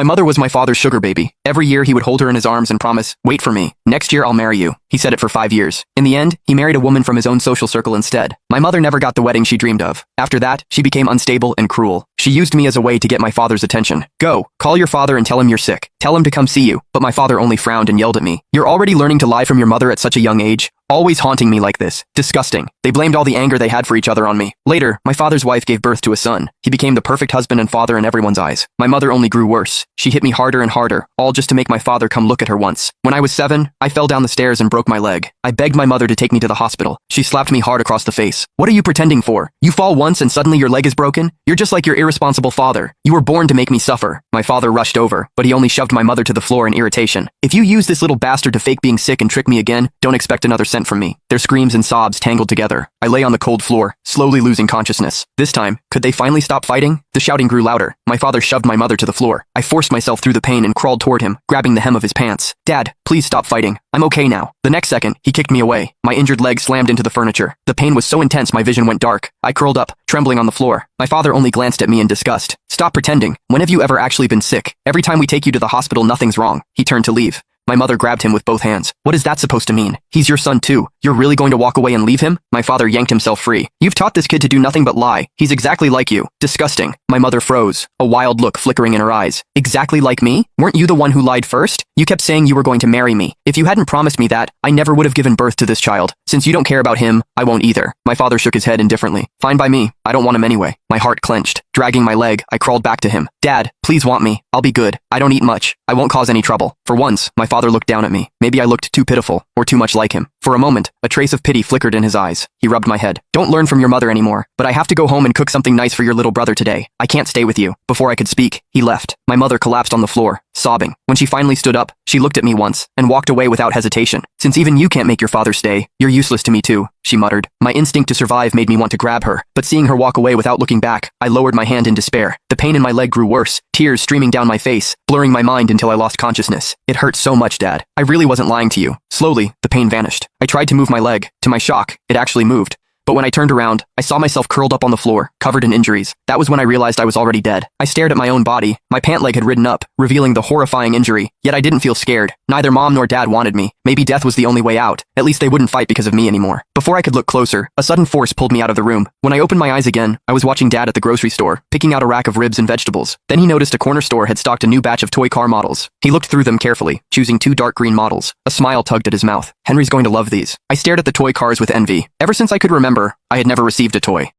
My mother was my father's sugar baby. Every year he would hold her in his arms and promise, "Wait for me. Next year I'll marry you." He said it for 5 years. In the end, he married a woman from his own social circle instead. My mother never got the wedding she dreamed of. After that, she became unstable and cruel. She used me as a way to get my father's attention. "Go, call your father and tell him you're sick. Tell him to come see you." But my father only frowned and yelled at me. "You're already learning to lie from your mother at such a young age? Always haunting me like this. Disgusting." They blamed all the anger they had for each other on me. Later, my father's wife gave birth to a son. He became the perfect husband and father in everyone's eyes. My mother only grew worse. She hit me harder and harder, all just to make my father come look at her once. When I was 7, I fell down the stairs and broke my leg. I begged my mother to take me to the hospital. She slapped me hard across the face. "What are you pretending for? You fall once and suddenly your leg is broken? You're just like your irresponsible father. You were born to make me suffer." My father rushed over, but he only shoved my mother to the floor in irritation. "If you use this little bastard to fake being sick and trick me again, don't expect another cent from me." Their screams and sobs tangled together. I lay on the cold floor, slowly losing consciousness. This time, could they finally stop fighting? The shouting grew louder. My father shoved my mother to the floor. I forced myself through the pain and crawled toward him, grabbing the hem of his pants. "Dad, please stop fighting. I'm okay now." The next second, he kicked me away. My injured leg slammed into the furniture. The pain was so intense my vision went dark. I curled up, trembling on the floor. My father only glanced at me in disgust. "Stop pretending. When have you ever actually been sick? Every time we take you to the hospital, nothing's wrong." He turned to leave. My mother grabbed him with both hands. "What is that supposed to mean? He's your son too. You're really going to walk away and leave him?" My father yanked himself free. "You've taught this kid to do nothing but lie. He's exactly like you. Disgusting." My mother froze, a wild look flickering in her eyes. "Exactly like me? Weren't you the one who lied first? You kept saying you were going to marry me. If you hadn't promised me that, I never would have given birth to this child. Since you don't care about him, I won't either." My father shook his head indifferently. "Fine by me. I don't want him anyway." My heart clenched. Dragging my leg, I crawled back to him. "Dad, please want me. I'll be good. I don't eat much. I won't cause any trouble." For once, my father looked down at me. Maybe I looked too pitiful, or too much like him. For a moment, a trace of pity flickered in his eyes. He rubbed my head. "Don't learn from your mother anymore, but I have to go home and cook something nice for your little brother today. I can't stay with you." Before I could speak, he left. My mother collapsed on the floor, sobbing. When she finally stood up, she looked at me once, and walked away without hesitation. "Since even you can't make your father stay, you're useless to me too," she muttered. My instinct to survive made me want to grab her, but seeing her walk away without looking back, I lowered my hand in despair. The pain in my leg grew worse, tears streaming down my face, blurring my mind until I lost consciousness. "It hurt so much, Dad. I really wasn't lying to you." Slowly, the pain vanished. I tried to move my leg. To my shock, it actually moved. But when I turned around, I saw myself curled up on the floor, covered in injuries. That was when I realized I was already dead. I stared at my own body. My pant leg had ridden up, revealing the horrifying injury. Yet I didn't feel scared. Neither Mom nor Dad wanted me. Maybe death was the only way out. At least they wouldn't fight because of me anymore. Before I could look closer, a sudden force pulled me out of the room. When I opened my eyes again, I was watching Dad at the grocery store, picking out a rack of ribs and vegetables. Then he noticed a corner store had stocked a new batch of toy car models. He looked through them carefully, choosing 2 dark green models. A smile tugged at his mouth. "Henry's going to love these." I stared at the toy cars with envy. Ever since I could remember, I had never received a toy.